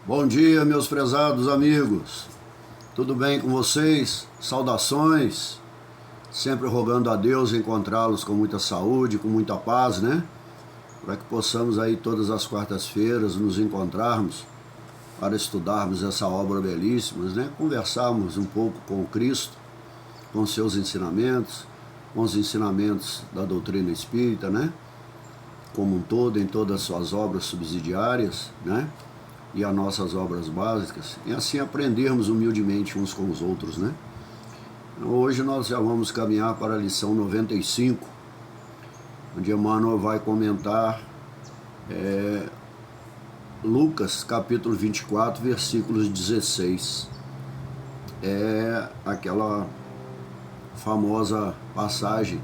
Bom dia, meus prezados amigos. Tudo bem com vocês? Saudações. Sempre rogando a Deus encontrá-los com muita saúde, com muita paz, né? Para que possamos aí todas as quartas-feiras nos encontrarmos para estudarmos essa obra belíssima, né? Conversarmos um pouco com Cristo, com seus ensinamentos, com os ensinamentos da doutrina espírita, né? Como um todo, em todas as suas obras subsidiárias, né? E as nossas obras básicas, e assim aprendermos humildemente uns com os outros, né? Hoje nós já vamos caminhar para a lição 95, onde Emmanuel vai comentar Lucas capítulo 24, versículos 16. É aquela famosa passagem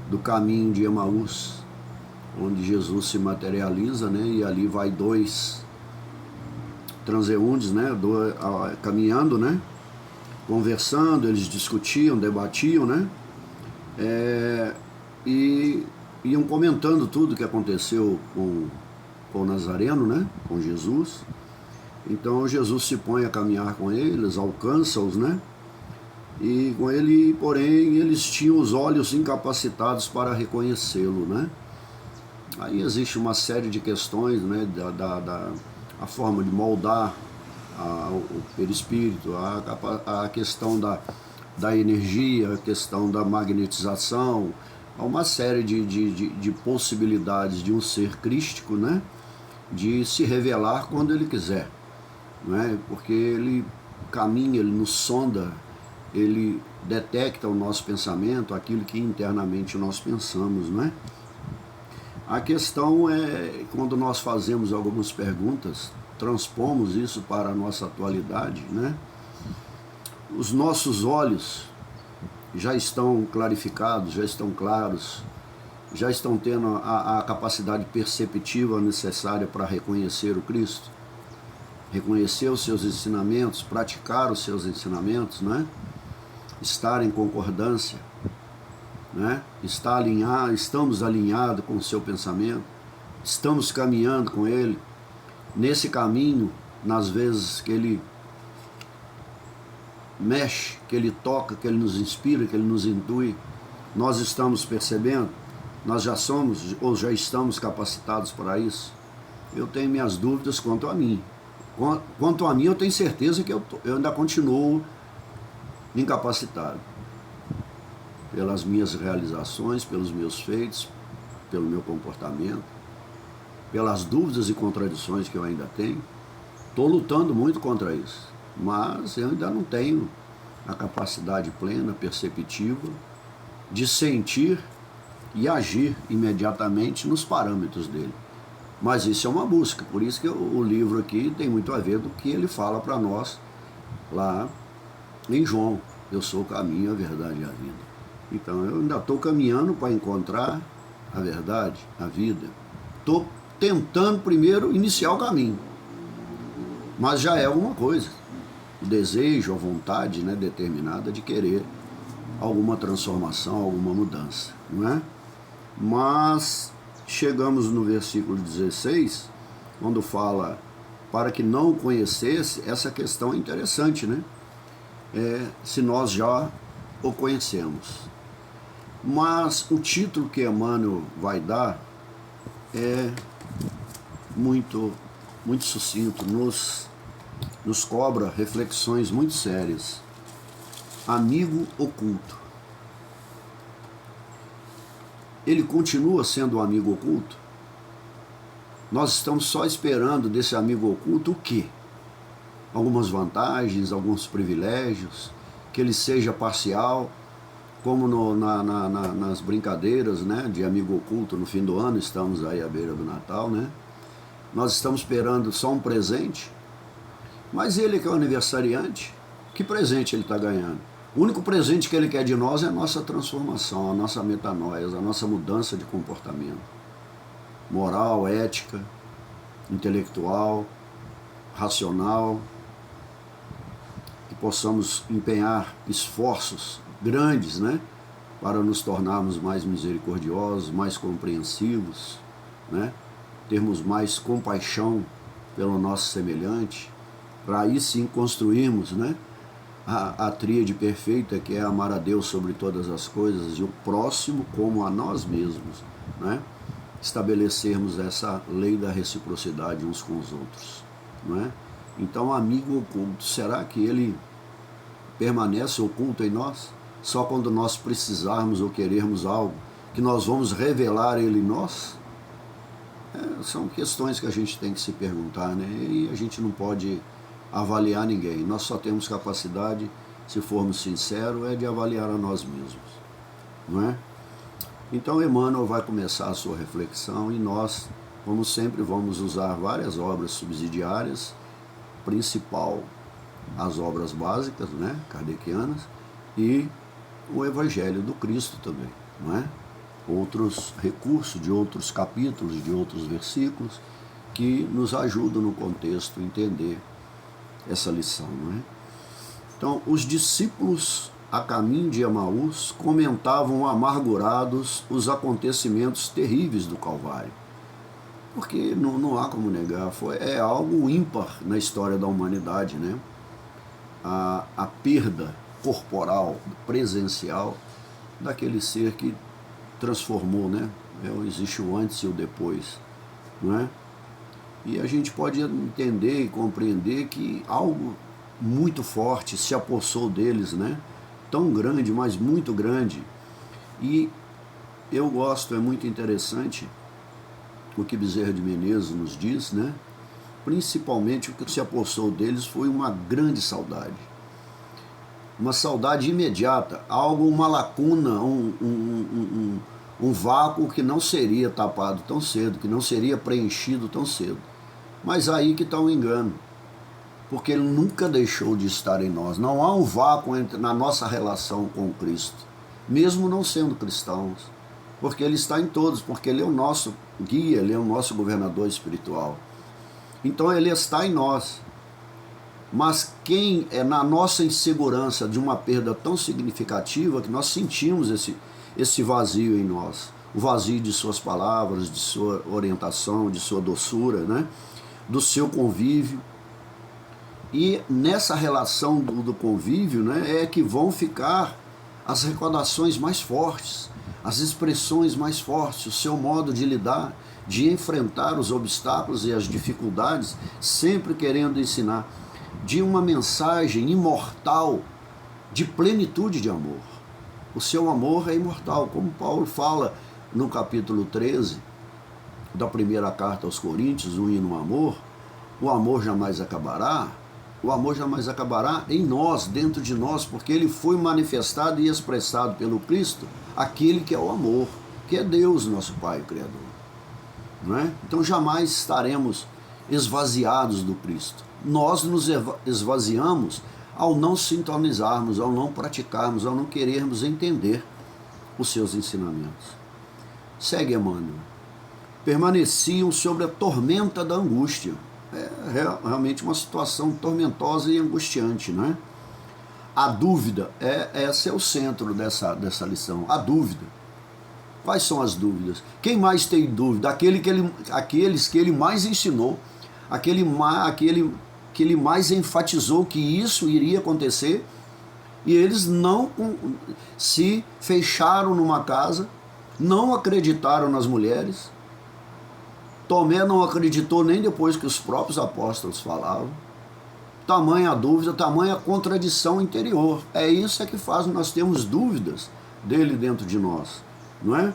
do caminho de Emaús, onde Jesus se materializa, né? E ali vai dois transeuntes, né, caminhando, né, conversando, eles discutiam, debatiam, né, e iam comentando tudo o que aconteceu com o Nazareno, né, com Jesus. Então Jesus se põe a caminhar com eles, alcança-os, né, e com ele, porém, eles tinham os olhos incapacitados para reconhecê-lo, né. Aí existe uma série de questões, né, a forma de moldar o perispírito, a questão da energia, a questão da magnetização, há uma série de possibilidades de um ser crístico, né, de se revelar quando ele quiser, né, porque ele caminha, ele nos sonda, ele detecta o nosso pensamento, aquilo que internamente nós pensamos, né. A questão é, quando nós fazemos algumas perguntas, transpomos isso para a nossa atualidade, né? Os nossos olhos já estão clarificados, já estão claros, já estão tendo a capacidade perceptiva necessária para reconhecer o Cristo, reconhecer os seus ensinamentos, praticar os seus ensinamentos, né? Estar em concordância, né? Estamos alinhados com o seu pensamento, estamos caminhando com ele, nesse caminho, nas vezes que ele mexe, que ele toca, que ele nos inspira, que ele nos intui, nós estamos percebendo, nós já somos ou já estamos capacitados para isso. Eu tenho minhas dúvidas quanto a mim. Quanto a mim, eu tenho certeza que eu ainda continuo incapacitado. Pelas minhas realizações, pelos meus feitos, pelo meu comportamento, pelas dúvidas e contradições que eu ainda tenho. Estou lutando muito contra isso, mas eu ainda não tenho a capacidade plena, perceptiva, de sentir e agir imediatamente nos parâmetros dele. Mas isso é uma busca, por isso que o livro aqui tem muito a ver do que ele fala para nós lá em João. Eu sou o caminho, a verdade e a vida. Então eu ainda estou caminhando para encontrar a verdade, a vida. Estou tentando primeiro iniciar o caminho, mas já é alguma coisa. O desejo, a vontade, né, determinada de querer alguma transformação, alguma mudança, não é? Mas chegamos no versículo 16, quando fala para que não o conhecesse, essa questão é interessante, né? Se nós já o conhecemos. Mas o título que Emmanuel vai dar é muito sucinto, nos cobra reflexões muito sérias. Amigo oculto. Ele continua sendo um amigo oculto? Nós estamos só esperando desse amigo oculto o quê? Algumas vantagens, alguns privilégios, que ele seja parcial, como nas brincadeiras, né, de amigo oculto no fim do ano, estamos aí à beira do Natal, né? Nós estamos esperando só um presente, mas ele que é o aniversariante, que presente ele está ganhando? O único presente que ele quer de nós é a nossa transformação, a nossa metanoia, a nossa mudança de comportamento. Moral, ética, intelectual, racional, que possamos empenhar esforços grandes, né, para nos tornarmos mais misericordiosos, mais compreensivos, né, termos mais compaixão pelo nosso semelhante, para aí sim construirmos, né, a tríade perfeita, que é amar a Deus sobre todas as coisas e o próximo como a nós mesmos, né? Estabelecermos essa lei da reciprocidade uns com os outros, não é? Então, amigo oculto, será que ele permanece oculto em nós? Só quando nós precisarmos ou querermos algo, que nós vamos revelar ele em nós? São questões que a gente tem que se perguntar, né? E a gente não pode avaliar ninguém. Nós só temos capacidade, se formos sinceros, é de avaliar a nós mesmos, não é? Então Emmanuel vai começar a sua reflexão e nós, como sempre, vamos usar várias obras subsidiárias, principal as obras básicas, né, kardecianas, e o Evangelho do Cristo também, não é? Outros recursos de outros capítulos, de outros versículos, que nos ajudam no contexto a entender essa lição, não é? Então, os discípulos a caminho de Emaús comentavam amargurados os acontecimentos terríveis do Calvário. Porque não há como negar, é algo ímpar na história da humanidade, né? A perda corporal, presencial, daquele ser que transformou, né? Existe o antes e o depois, não é? E a gente pode entender e compreender que algo muito forte se apossou deles, né? Tão grande, mas muito grande. E eu gosto, é muito interessante o que Bezerra de Menezes nos diz, né? Principalmente o que se apossou deles foi uma grande saudade. Uma saudade imediata, algo, uma lacuna, um vácuo que não seria tapado tão cedo, que não seria preenchido tão cedo. Mas aí que está o engano, porque ele nunca deixou de estar em nós. Não há um vácuo na nossa relação com Cristo, mesmo não sendo cristãos, porque ele está em todos, porque ele é o nosso guia, ele é o nosso governador espiritual. Então ele está em nós. Mas quem é na nossa insegurança de uma perda tão significativa que nós sentimos esse vazio em nós, o vazio de suas palavras, de sua orientação, de sua doçura, né? Do seu convívio. E nessa relação do convívio, né, é que vão ficar as recordações mais fortes, as expressões mais fortes, o seu modo de lidar, de enfrentar os obstáculos e as dificuldades, sempre querendo ensinar, de uma mensagem imortal, de plenitude de amor. O seu amor é imortal, como Paulo fala no capítulo 13 da primeira carta aos Coríntios, o hino amor, o amor jamais acabará. O amor jamais acabará em nós, dentro de nós, porque ele foi manifestado e expressado pelo Cristo, aquele que é o amor, que é Deus, nosso Pai, o Criador. Não é? Então jamais estaremos esvaziados do Cristo. Nós nos esvaziamos ao não sintonizarmos, ao não praticarmos, ao não querermos entender os seus ensinamentos. Segue Emmanuel. Permaneciam sobre a tormenta da angústia. É realmente uma situação tormentosa e angustiante, não é? A dúvida, esse é o centro dessa lição, a dúvida. Quais são as dúvidas? Quem mais tem dúvida? Aqueles que ele mais ensinou, aquele que ele mais enfatizou que isso iria acontecer, e eles não se fecharam numa casa, não acreditaram nas mulheres. Tomé não acreditou nem depois que os próprios apóstolos falavam. Tamanha a dúvida, tamanha a contradição interior. É isso que faz nós termos dúvidas dele dentro de nós, não é?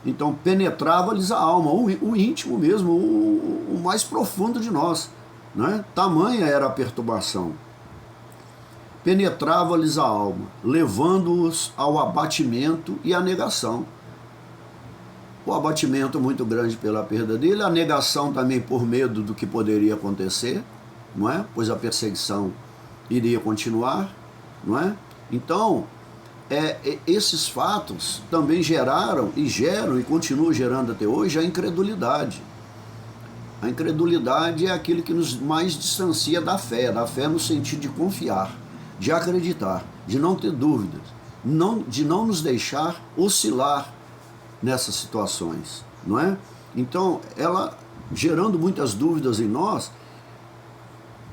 Então penetrava-lhes a alma, o íntimo mesmo, o mais profundo de nós, não é? Tamanha era a perturbação. Penetrava-lhes a alma, levando-os ao abatimento e à negação. O abatimento muito grande pela perda dele, a negação também por medo do que poderia acontecer, não é? Pois a perseguição iria continuar, não é? Então, esses fatos também geraram e geram e continuam gerando até hoje a incredulidade. A incredulidade é aquilo que nos mais distancia da fé no sentido de confiar, de acreditar, de não ter dúvidas, de não nos deixar oscilar nessas situações, não é? Então, ela gerando muitas dúvidas em nós,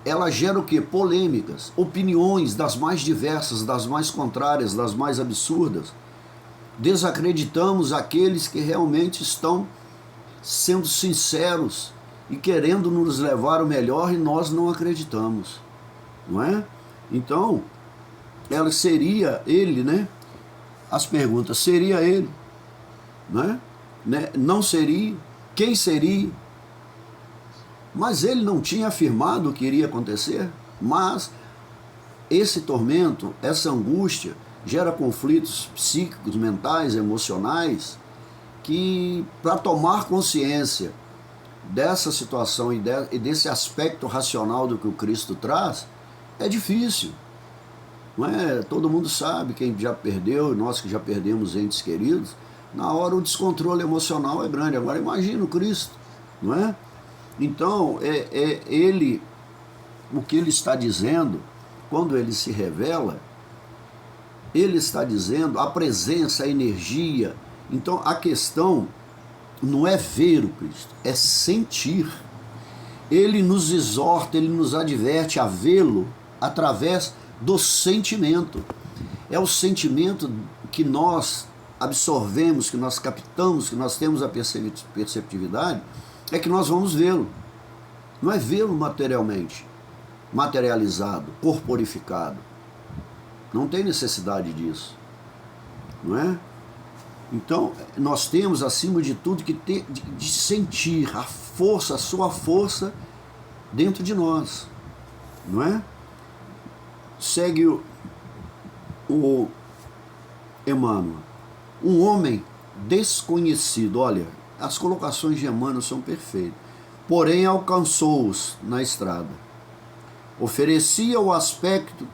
ela gera o quê? Polêmicas, opiniões das mais diversas, das mais contrárias, das mais absurdas. Desacreditamos aqueles que realmente estão sendo sinceros e querendo nos levar ao melhor, e nós não acreditamos, não é? Então, ela seria ele, né? As perguntas, seria ele, né? Não seria? Quem seria? Mas ele não tinha afirmado o que iria acontecer. Mas esse tormento, essa angústia, gera conflitos psíquicos, mentais, emocionais, que para tomar consciência dessa situação e desse aspecto racional do que o Cristo traz, é difícil. Não é? Todo mundo sabe, quem já perdeu, nós que já perdemos entes queridos, na hora o descontrole emocional é grande. Agora imagina o Cristo, não é? Então, ele, o que ele está dizendo, quando ele se revela, ele está dizendo a presença, a energia. Então, a questão não é ver o Cristo, é sentir. Ele nos exorta, ele nos adverte a vê-lo através do sentimento. É o sentimento que nós absorvemos, que nós captamos, que nós temos a perceptividade, é que nós vamos vê-lo. Não é vê-lo materialmente, materializado, corporificado. Não tem necessidade disso, não é? Então, nós temos, acima de tudo, que ter de sentir a força, a sua força dentro de nós, não é? Segue o Emmanuel. Um homem desconhecido, olha, as colocações de Emmanuel são perfeitas, porém alcançou-os na estrada. Oferecia o aspecto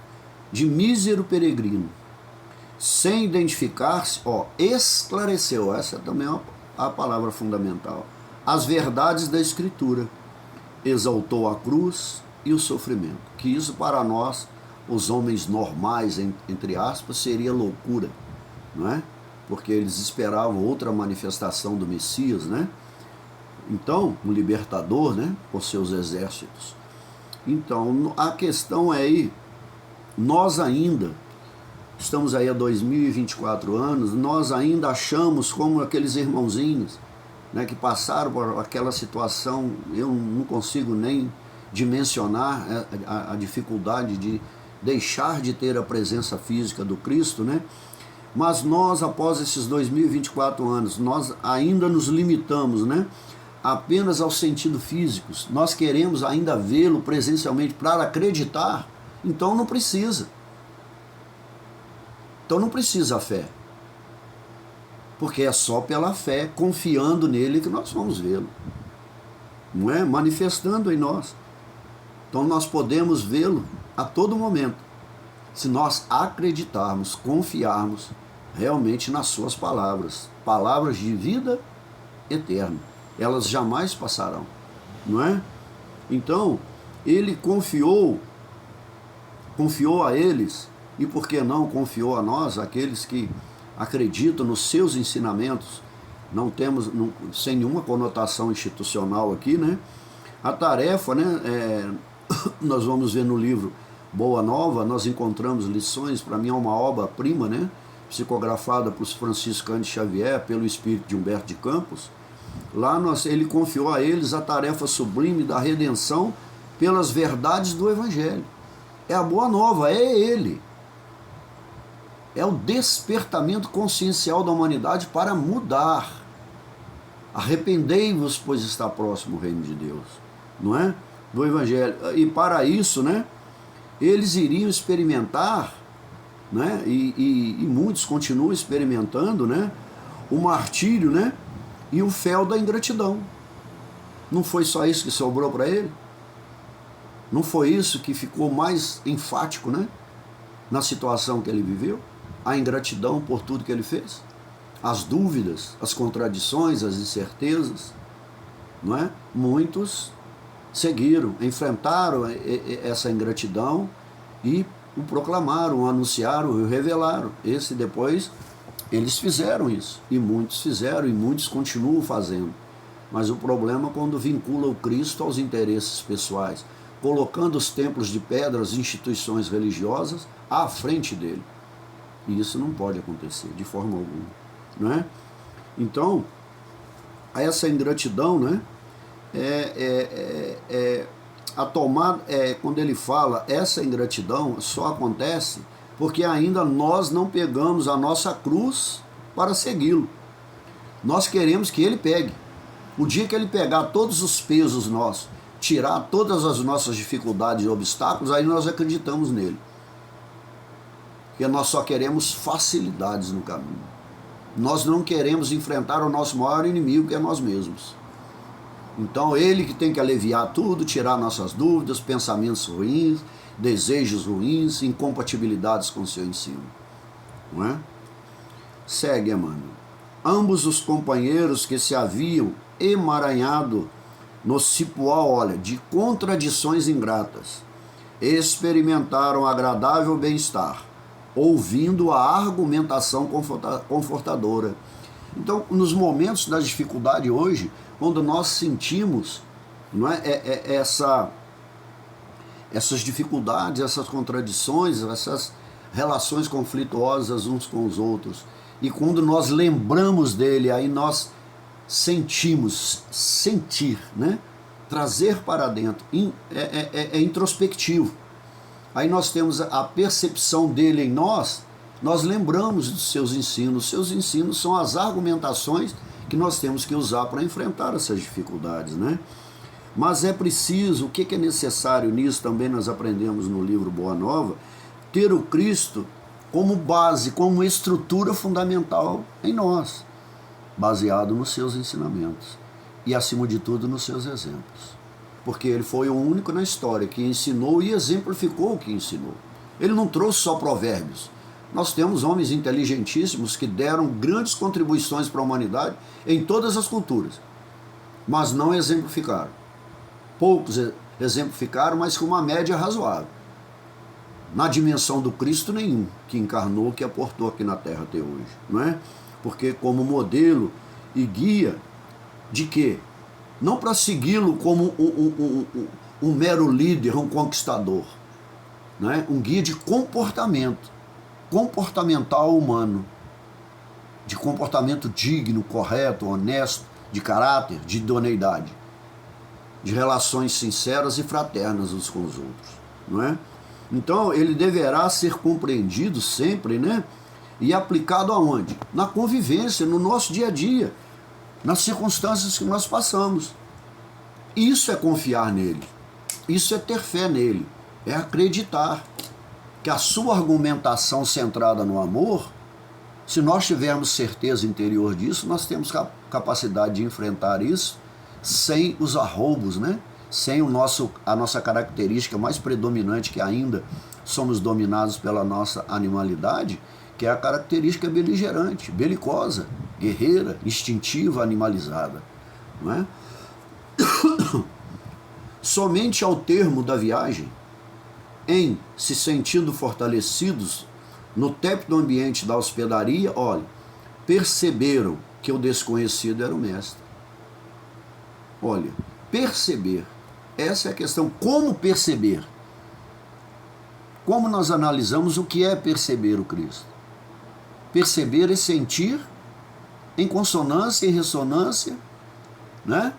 de mísero peregrino, sem identificar-se, esclareceu, essa também é a palavra fundamental, as verdades da Escritura, exaltou a cruz e o sofrimento, que isso para nós, os homens normais, entre aspas, seria loucura, não é? Porque eles esperavam outra manifestação do Messias, né? Então, um libertador, né? Por seus exércitos. Então, a questão é aí, nós ainda, estamos aí há 2024 anos, nós ainda achamos como aqueles irmãozinhos, né, que passaram por aquela situação, eu não consigo nem dimensionar a dificuldade de deixar de ter a presença física do Cristo, né? Mas nós, após esses 2024 anos, nós ainda nos limitamos, né, apenas aos sentidos físicos. Nós queremos ainda vê-lo presencialmente para acreditar, então não precisa. Então não precisa a fé. Porque é só pela fé, confiando nele, que nós vamos vê-lo. Não é? Manifestando em nós. Então nós podemos vê-lo a todo momento, se nós acreditarmos, confiarmos realmente nas suas palavras, palavras de vida eterna, elas jamais passarão, não é? Então, ele confiou a eles, e por que não confiou a nós, aqueles que acreditam nos seus ensinamentos, não temos, sem nenhuma conotação institucional aqui, né? A tarefa, né? Nós vamos ver no livro Boa Nova, nós encontramos lições, para mim é uma obra-prima, né? Psicografada por Francisco Cândido Xavier, pelo espírito de Humberto de Campos. Lá ele confiou a eles a tarefa sublime da redenção pelas verdades do Evangelho. É a Boa Nova, é ele. É o despertamento consciencial da humanidade para mudar. Arrependei-vos, pois está próximo o reino de Deus, não é? Do Evangelho. E para isso, né, eles iriam experimentar, né, e muitos continuam experimentando, né, o martírio, né, e o fel da ingratidão. Não foi só isso que sobrou para ele? Não foi isso que ficou mais enfático, né, na situação que ele viveu? A ingratidão por tudo que ele fez? As dúvidas, as contradições, as incertezas, não é? Muitos seguiram, enfrentaram essa ingratidão e o proclamaram, o anunciaram, o revelaram. Esse depois, eles fizeram isso, e muitos fizeram, e muitos continuam fazendo. Mas o problema é quando vincula o Cristo aos interesses pessoais. colocando os templos de pedra, as instituições religiosas, à frente dele. E isso não pode acontecer, de forma alguma. Não é? Então, essa ingratidão, né, a tomada, quando ele fala, essa ingratidão só acontece porque ainda nós não pegamos a nossa cruz para segui-lo. Nós queremos que ele pegue. O dia que ele pegar todos os pesos nossos, tirar todas as nossas dificuldades e obstáculos, aí nós acreditamos nele. Porque nós só queremos facilidades no caminho. Nós não queremos enfrentar o nosso maior inimigo, que é nós mesmos. Então ele que tem que aliviar tudo, tirar nossas dúvidas, pensamentos ruins, desejos ruins, incompatibilidades com o seu ensino. Não é? Segue, Emmanuel. Ambos os companheiros que se haviam emaranhado no cipoal, olha, de contradições ingratas, experimentaram agradável bem-estar, ouvindo a argumentação confortadora. Então, nos momentos da dificuldade hoje, quando nós sentimos, não é, essas dificuldades, essas contradições, essas relações conflituosas uns com os outros, e quando nós lembramos dele, aí nós sentir, né? Trazer para dentro, é introspectivo. Aí nós temos a percepção dele em nós, nós lembramos dos seus ensinos. Seus ensinos são as argumentações que nós temos que usar para enfrentar essas dificuldades, né? Mas é preciso, o que é necessário nisso, também nós aprendemos no livro Boa Nova, ter o Cristo como base, como estrutura fundamental em nós, baseado nos seus ensinamentos e, acima de tudo, nos seus exemplos. Porque ele foi o único na história que ensinou e exemplificou o que ensinou. Ele não trouxe só provérbios. Nós temos homens inteligentíssimos que deram grandes contribuições para a humanidade em todas as culturas, mas não exemplificaram. Poucos exemplificaram, mas com uma média razoável. Na dimensão do Cristo, nenhum que encarnou, que aportou aqui na Terra até hoje, não é? Porque como modelo e guia de quê? Não para segui-lo como um mero líder, um conquistador, né? Um guia de comportamento, comportamental humano, de comportamento digno, correto, honesto, de caráter, de idoneidade, de relações sinceras e fraternas uns com os outros, não é? Então ele deverá ser compreendido sempre, né? E aplicado aonde? Na convivência, no nosso dia a dia, nas circunstâncias que nós passamos. Isso é confiar nele, isso é ter fé nele, é acreditar que a sua argumentação centrada no amor, se nós tivermos certeza interior disso, nós temos capacidade de enfrentar isso sem os arroubos, né? Sem a nossa característica mais predominante, que ainda somos dominados pela nossa animalidade, que é a característica beligerante, belicosa, guerreira, instintiva, animalizada, não é? Somente ao termo da viagem, em se sentindo fortalecidos no tépido ambiente da hospedaria, olha, perceberam que o desconhecido era o mestre. Olha, perceber, essa é a questão. Como perceber? Como nós analisamos o que é perceber o Cristo? Perceber é sentir em consonância e ressonância, né?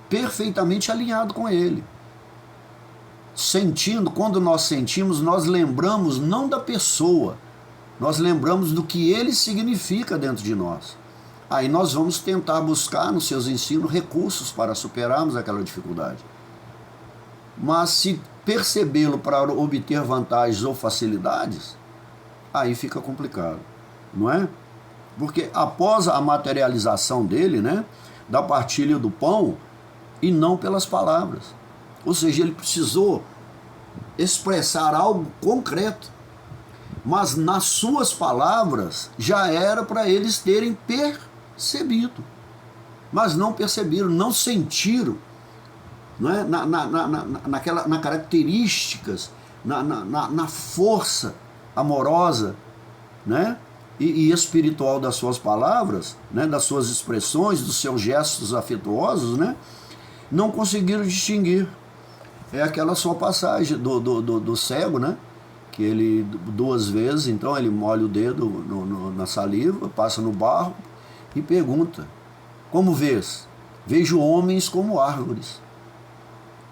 Perfeitamente alinhado com ele. Sentindo, quando nós sentimos, nós lembramos não da pessoa, nós lembramos do que ele significa dentro de nós. Aí nós vamos tentar buscar nos seus ensinos recursos para superarmos aquela dificuldade. Mas se percebê-lo para obter vantagens ou facilidades, aí fica complicado, não é? Porque após a materialização dele, né, da partilha do pão, e não pelas palavras. Ou seja, ele precisou expressar algo concreto, mas nas suas palavras já era para eles terem percebido, mas não perceberam, não sentiram, não é? Na características, na força amorosa, né? E espiritual das suas palavras, né? Das suas expressões, dos seus gestos afetuosos, né? Não conseguiram distinguir. É aquela sua passagem do cego, né? Que ele 2 vezes, então ele molha o dedo na saliva, passa no barro e pergunta: como vês? Vejo homens como árvores.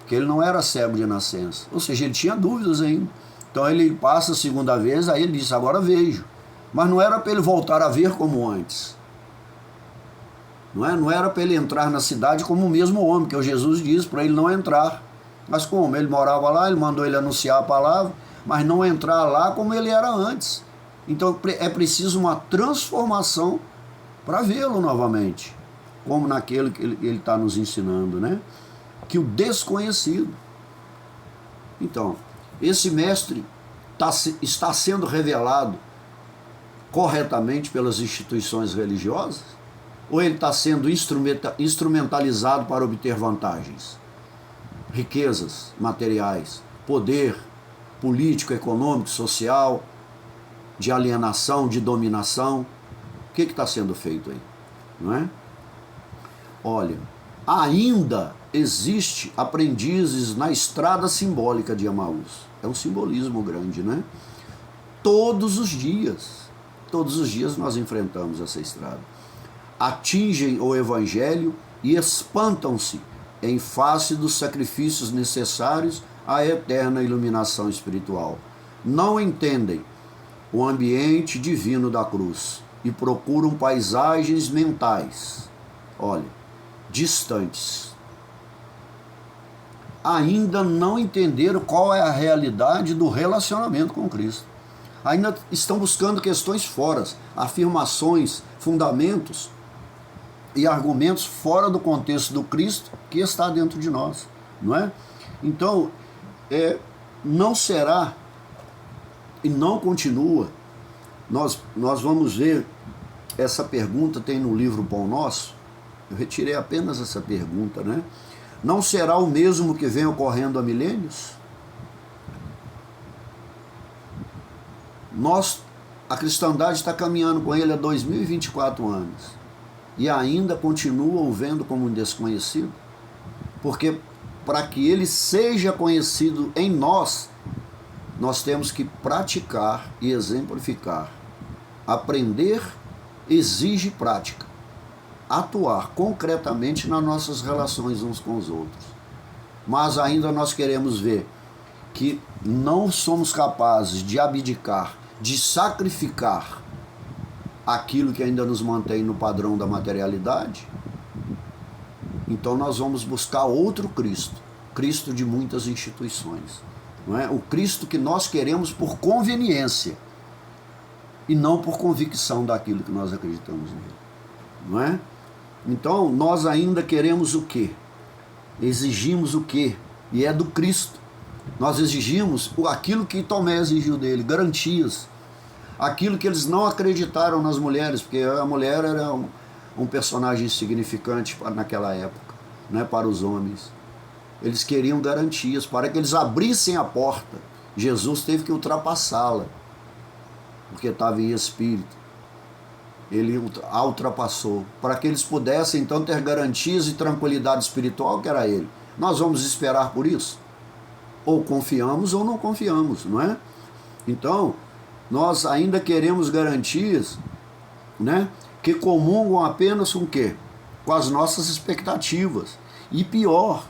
Porque ele não era cego de nascença. Ou seja, ele tinha dúvidas ainda. Então ele passa a 2ª vez, aí ele diz: agora vejo. Mas não era para ele voltar a ver como antes. Não era para ele entrar na cidade como o mesmo homem, que o Jesus diz para ele não entrar. Mas como? Ele morava lá, ele mandou ele anunciar a palavra, mas não entrar lá como ele era antes. Então é preciso uma transformação para vê-lo novamente, como naquele que ele está nos ensinando, né? Que o desconhecido. Então, esse mestre está sendo revelado corretamente pelas instituições religiosas? Ou ele está sendo instrumentalizado para obter vantagens? Riquezas materiais, poder político, econômico, social, de alienação, de dominação. O que está sendo feito aí? Não é? Olha, ainda existe aprendizes na estrada simbólica de Emaús. É um simbolismo grande, né? Todos os dias nós enfrentamos essa estrada. Atingem o Evangelho e espantam-se em face dos sacrifícios necessários à eterna iluminação espiritual. Não entendem o ambiente divino da cruz e procuram paisagens mentais, olha, distantes. Ainda não entenderam qual é a realidade do relacionamento com Cristo. Ainda estão buscando questões fora, afirmações, fundamentos e argumentos fora do contexto do Cristo que está dentro de nós, não é? Então, não será e não continua. Nós vamos ver, essa pergunta tem no livro Pão Nosso, eu retirei apenas essa pergunta, né? Não será o mesmo que vem ocorrendo há milênios? A cristandade está caminhando com ele há 2024 anos e ainda continua o vendo como um desconhecido, porque para que ele seja conhecido em nós, nós temos que praticar e exemplificar. Aprender exige prática. Atuar concretamente nas nossas relações uns com os outros. Mas ainda nós queremos ver que não somos capazes de abdicar, de sacrificar aquilo que ainda nos mantém no padrão da materialidade. Então nós vamos buscar outro Cristo, Cristo de muitas instituições, não é? O Cristo que nós queremos por conveniência e não por convicção daquilo que nós acreditamos nele, não é? Então nós ainda queremos o quê? Exigimos o quê? E é do Cristo. Nós exigimos aquilo que Tomé exigiu dele, garantias. Aquilo que eles não acreditaram nas mulheres, porque a mulher era um personagem insignificante naquela época, né, para os homens. Eles queriam garantias, para que eles abrissem a porta. Jesus teve que ultrapassá-la, porque estava em espírito. Ele a ultrapassou, para que eles pudessem então ter garantias e tranquilidade espiritual, que era ele. Nós vamos esperar por isso? Ou confiamos ou não confiamos, não é? Então, nós ainda queremos garantias, né, que comungam apenas com o quê? Com as nossas expectativas. E pior,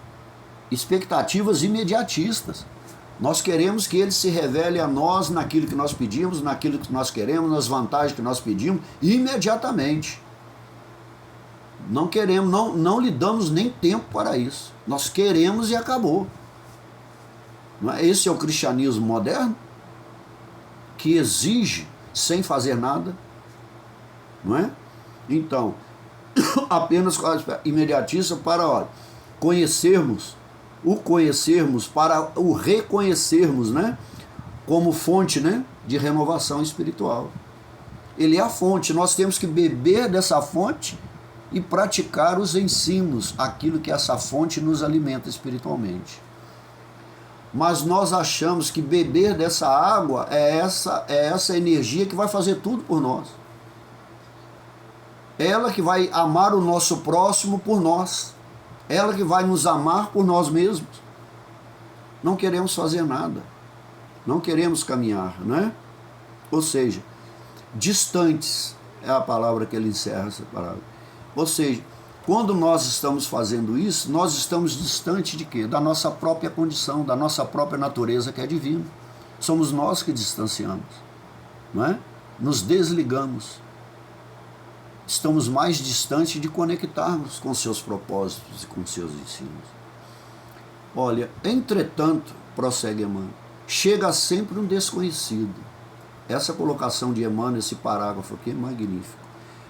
expectativas imediatistas. Nós queremos que ele se revele a nós naquilo que nós pedimos, naquilo que nós queremos, nas vantagens que nós pedimos, imediatamente. Não queremos, não lhe damos nem tempo para isso. Nós queremos e acabou. Não é? Esse é o cristianismo moderno, que exige sem fazer nada, não é? Então, apenas imediatista para conhecermos, para o reconhecermos, né? Como fonte, né? De renovação espiritual. Ele é a fonte, nós temos que beber dessa fonte e praticar os ensinos, aquilo que essa fonte nos alimenta espiritualmente. Mas nós achamos que beber dessa água é essa energia que vai fazer tudo por nós. Ela que vai amar o nosso próximo por nós. Ela que vai nos amar por nós mesmos. não queremos fazer nada, não queremos caminhar, né? Ou seja, distantes é a palavra que ele encerra essa palavra. Ou seja, quando nós estamos fazendo isso, nós estamos distante de quê? Da nossa própria condição, da nossa própria natureza que é divina. Somos nós que distanciamos, não é? Nos desligamos. Estamos mais distantes de conectarmos com seus propósitos e com seus ensinos. Olha, entretanto, prossegue Emmanuel, chega sempre um desconhecido. Essa colocação de Emmanuel, esse parágrafo aqui é magnífico.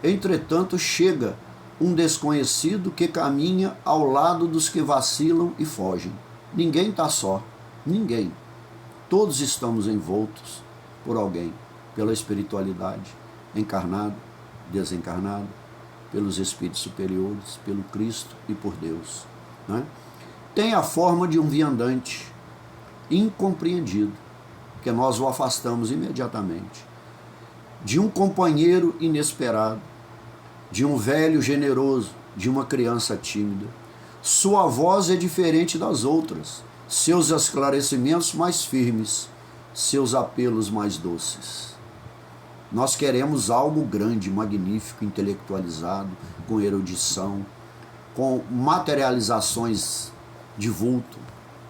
Entretanto, chega um desconhecido que caminha ao lado dos que vacilam e fogem. Ninguém está só, ninguém. Todos estamos envoltos por alguém, pela espiritualidade, encarnado, desencarnado, pelos espíritos superiores, pelo Cristo e por Deus, né? Tem a forma de um viandante incompreendido, que nós o afastamos imediatamente, de um companheiro inesperado, de um velho generoso, de uma criança tímida. Sua voz é diferente das outras, seus esclarecimentos mais firmes, seus apelos mais doces. Nós queremos algo grande, magnífico, intelectualizado, com erudição, com materializações de vulto,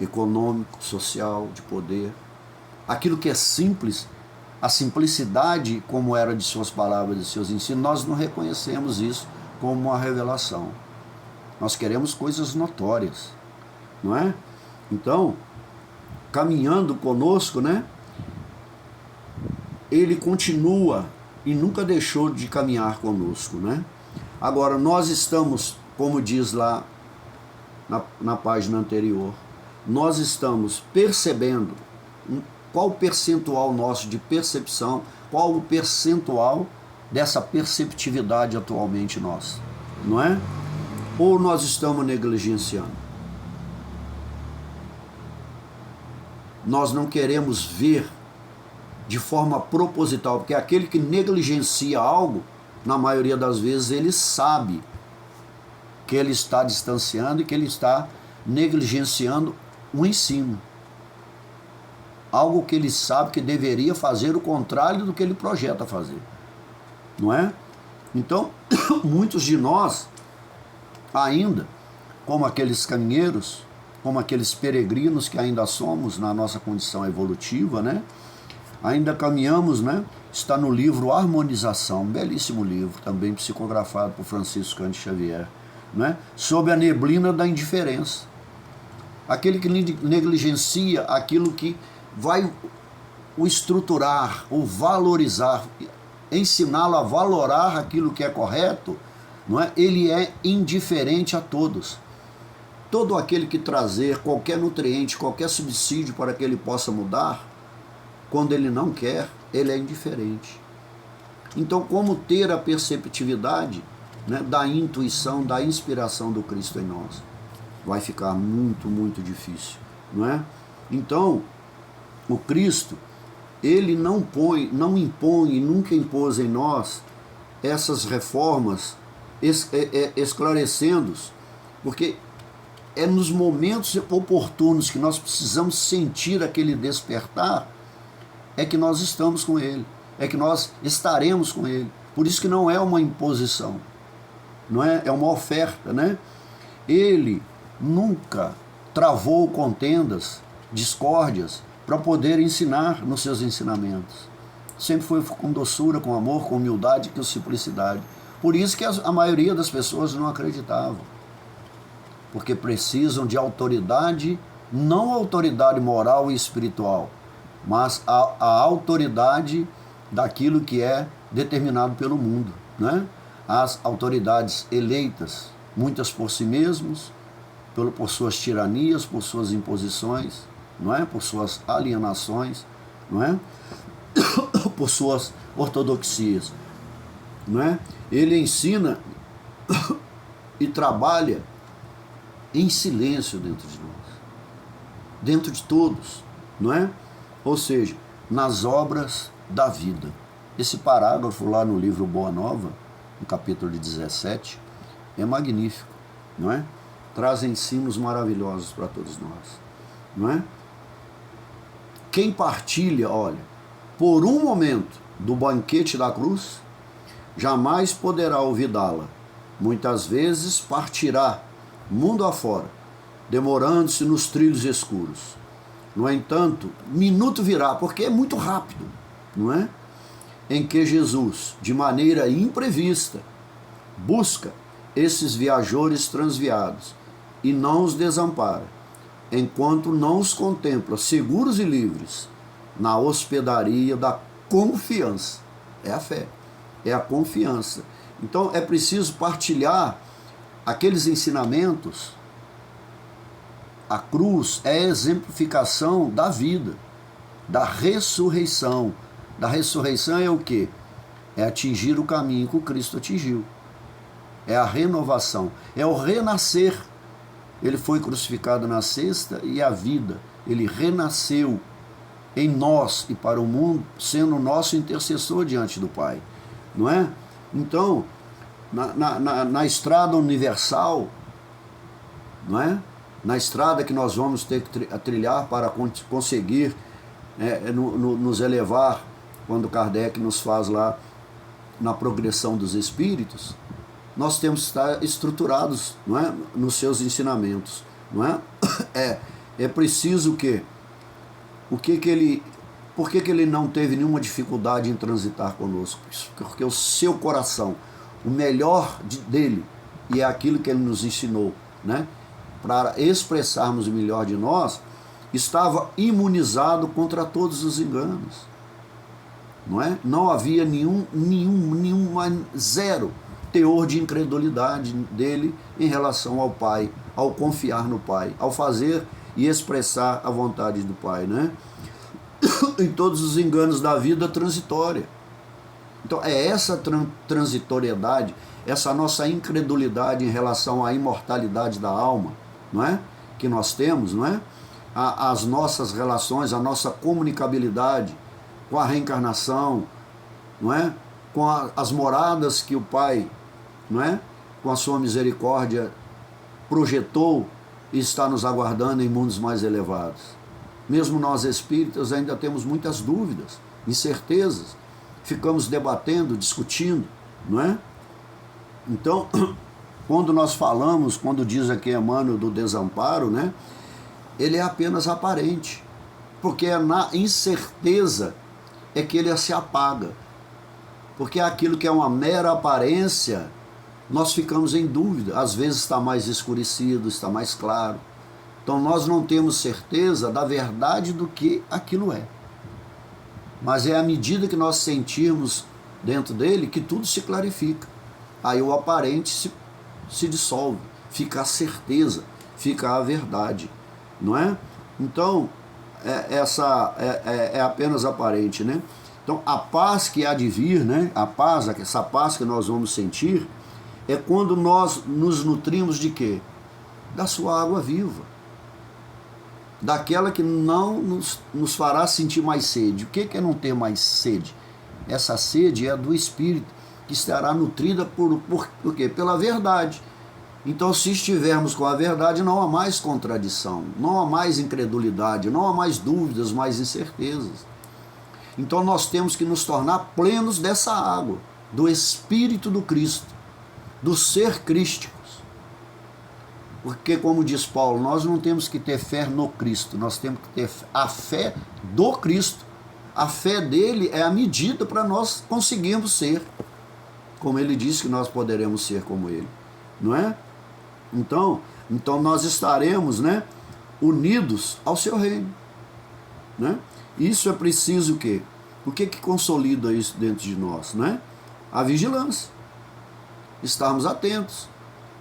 econômico, social, de poder. Aquilo que é simples, a simplicidade, como era de suas palavras e seus ensinos, nós não reconhecemos isso como uma revelação. Nós queremos coisas notórias, não é? Então, caminhando conosco, né? Ele continua e nunca deixou de caminhar conosco, né? Agora, nós estamos, como diz lá na página anterior, nós estamos percebendo qual o percentual nosso de percepção, qual o percentual dessa perceptividade atualmente nossa, não é? Ou nós estamos negligenciando? Nós não queremos ver de forma proposital, porque aquele que negligencia algo, na maioria das vezes ele sabe que ele está distanciando e que ele está negligenciando o ensino. Algo que ele sabe que deveria fazer o contrário do que ele projeta fazer, não é? Então, muitos de nós ainda, como aqueles caminheiros, como aqueles peregrinos que ainda somos na nossa condição evolutiva, né? Ainda caminhamos, né? Está no livro Harmonização, um belíssimo livro, também psicografado por Francisco Cândido Xavier, né? Sob a neblina da indiferença. Aquele que negligencia aquilo que vai o estruturar, o valorizar, ensiná-lo a valorar aquilo que é correto, não é? Ele é indiferente a todos. Todo aquele que trazer qualquer nutriente, qualquer subsídio para que ele possa mudar, quando ele não quer, ele é indiferente. Então, como ter a perceptividade, né, da intuição, da inspiração do Cristo em nós? Vai ficar muito, muito difícil, não é? Então, o Cristo, ele não impõe, nunca impôs em nós essas reformas, esclarecendo-os, porque é nos momentos oportunos que nós precisamos sentir aquele despertar, é que nós estamos com ele, é que nós estaremos com ele. Por isso que não é uma imposição, não é? É uma oferta, né? Ele nunca travou contendas, discórdias, para poder ensinar nos seus ensinamentos. Sempre foi com doçura, com amor, com humildade, com simplicidade. Por isso que a maioria das pessoas não acreditavam. Porque precisam de autoridade, não autoridade moral e espiritual, mas a autoridade daquilo que é determinado pelo mundo, né? As autoridades eleitas, muitas por si mesmos, por suas tiranias, por suas imposições, não é? Por suas alienações, não é? Por suas ortodoxias, não é? Ele ensina e trabalha em silêncio dentro de nós, dentro de todos, não é? Ou seja, nas obras da vida. Esse parágrafo lá no livro Boa Nova, no capítulo 17, é magnífico, não é? Traz ensinos maravilhosos para todos nós, não é? quem partilha, olha, por um momento do banquete da cruz, jamais poderá olvidá-la. Muitas vezes partirá mundo afora, demorando-se nos trilhos escuros. No entanto, minuto virá, porque é muito rápido, não é? Em que Jesus, de maneira imprevista, busca esses viajores transviados e não os desampara, enquanto não os contempla seguros e livres na hospedaria da confiança. É a fé, é a confiança. Então é preciso partilhar aqueles ensinamentos. A cruz é a exemplificação da vida, da ressurreição. Da ressurreição é o quê? É atingir o caminho que o Cristo atingiu. É a renovação, é o renascer. Ele foi crucificado na sexta e a vida, ele renasceu em nós e para o mundo, sendo o nosso intercessor diante do Pai, não é? Então, na estrada universal, não é? Na estrada que nós vamos ter que trilhar para conseguir nos elevar, quando Kardec nos faz lá na progressão dos espíritos, nós temos que estar estruturados, não é? Nos seus ensinamentos, não é? É preciso que por que ele não teve nenhuma dificuldade em transitar conosco? Porque o seu coração, o melhor dele, e é aquilo que ele nos ensinou, né? Para expressarmos o melhor de nós, estava imunizado contra todos os enganos, não é? Não havia zero teor de incredulidade dele em relação ao Pai, ao confiar no Pai, ao fazer e expressar a vontade do Pai, né? Em todos os enganos da vida transitória. Então é essa transitoriedade, essa nossa incredulidade em relação à imortalidade da alma, não é? Que nós temos, não é? As nossas relações, a nossa comunicabilidade com a reencarnação, não é? Com as moradas que o Pai, não é? Com a sua misericórdia projetou e está nos aguardando em mundos mais elevados. Mesmo nós espíritas ainda temos muitas dúvidas, incertezas, ficamos debatendo, discutindo, não é? Então, quando nós falamos, quando diz aqui Emmanuel do desamparo, né? Ele é apenas aparente, porque é na incerteza é que ele se apaga, porque aquilo que é uma mera aparência, nós ficamos em dúvida, às vezes está mais escurecido, está mais claro, então nós não temos certeza da verdade do que aquilo é, mas é à medida que nós sentirmos dentro dele que tudo se clarifica, aí o aparente se dissolve, fica a certeza, fica a verdade, não é? Então, essa é apenas aparente, né? Então, a paz que há de vir, né? A paz, essa paz que nós vamos sentir, é quando nós nos nutrimos de quê? Da sua água viva, daquela que não nos fará sentir mais sede. O que é não ter mais sede? Essa sede é do Espírito, que estará nutrida por quê? Pela verdade. Então, se estivermos com a verdade, não há mais contradição, não há mais incredulidade, não há mais dúvidas, mais incertezas. Então, nós temos que nos tornar plenos dessa água, do Espírito do Cristo, do ser crísticos. Porque, como diz Paulo, nós não temos que ter fé no Cristo, nós temos que ter a fé do Cristo. A fé dele é a medida para nós conseguirmos ser, como ele disse que nós poderemos ser como ele, não é? Então nós estaremos, né, unidos ao seu reino, né? Isso é preciso o quê? O que consolida isso dentro de nós, né? A vigilância, estarmos atentos,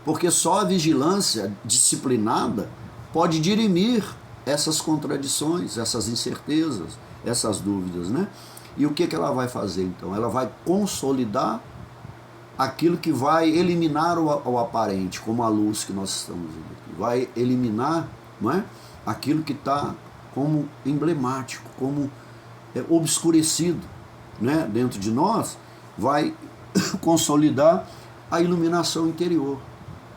porque só a vigilância disciplinada pode dirimir essas contradições, essas incertezas, essas dúvidas, né? E o que ela vai fazer então? Ela vai consolidar aquilo que vai eliminar o aparente, como a luz que nós estamos vendo aqui. Vai eliminar, não é? Aquilo que está como emblemático, como obscurecido, né? Dentro de nós, vai consolidar a iluminação interior.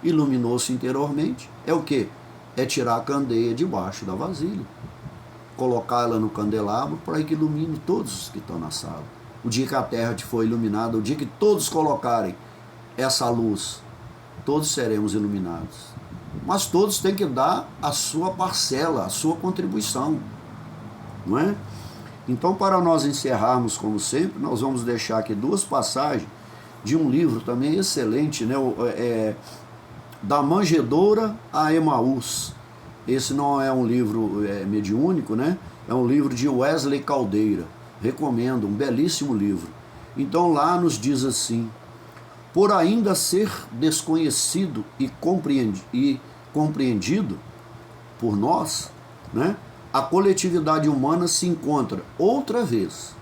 Iluminou-se interiormente, é o quê? É tirar a candeia debaixo da vasilha. colocá-la no candelabro para que ilumine todos os que estão na sala. O dia que a terra te for iluminada, o dia que todos colocarem essa luz, todos seremos iluminados. Mas todos têm que dar a sua parcela, a sua contribuição, não é? Então, para nós encerrarmos, como sempre, nós vamos deixar aqui duas passagens de um livro também excelente, né? Da Manjedoura a Emaús. Esse não é um livro mediúnico, né? É um livro de Wesley Caldeira. Recomendo, um belíssimo livro. Então lá nos diz assim: por ainda ser desconhecido e compreendido por nós, né, a coletividade humana se encontra outra vez,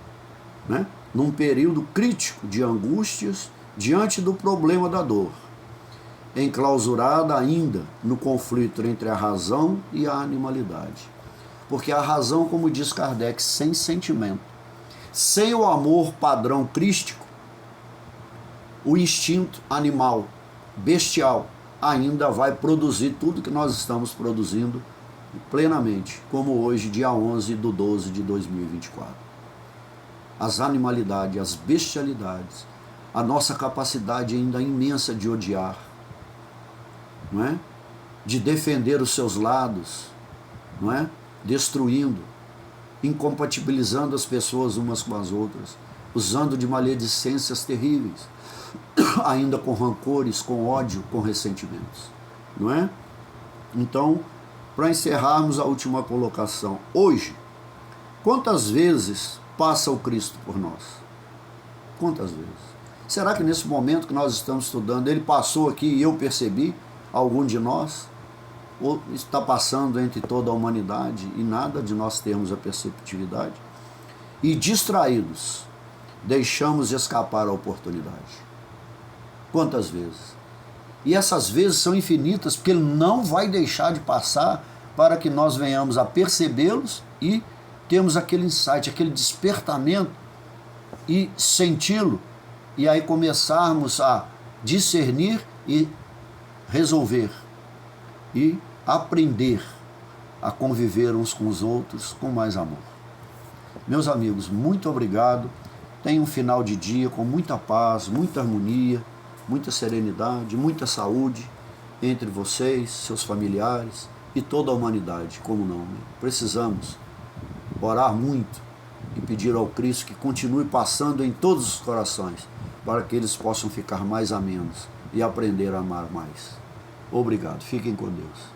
né, num período crítico de angústias diante do problema da dor, enclausurada ainda no conflito entre a razão e a animalidade. Porque a razão, como diz Kardec, sem sentimento, sem o amor padrão crístico, o instinto animal, bestial, ainda vai produzir tudo que nós estamos produzindo plenamente, como hoje, dia 11/12/2024. As animalidades, as bestialidades, a nossa capacidade ainda imensa de odiar, não é? De defender os seus lados, não é? Destruindo, incompatibilizando as pessoas umas com as outras, usando de maledicências terríveis, ainda com rancores, com ódio, com ressentimentos, não é? Então, para encerrarmos a última colocação, hoje, quantas vezes passa o Cristo por nós? Quantas vezes? Será que nesse momento que nós estamos estudando, ele passou aqui e eu percebi algum de nós? Ou está passando entre toda a humanidade e nada de nós termos a perceptividade? E distraídos, deixamos escapar a oportunidade. Quantas vezes? E essas vezes são infinitas, porque ele não vai deixar de passar para que nós venhamos a percebê-los e temos aquele insight, aquele despertamento e senti-lo, e aí começarmos a discernir e resolver e aprender a conviver uns com os outros com mais amor. Meus amigos, muito obrigado. Tenham um final de dia com muita paz, muita harmonia, muita serenidade, muita saúde entre vocês, seus familiares e toda a humanidade, como não, né? Precisamos orar muito e pedir ao Cristo que continue passando em todos os corações, para que eles possam ficar mais amenos e aprender a amar mais. Obrigado, fiquem com Deus.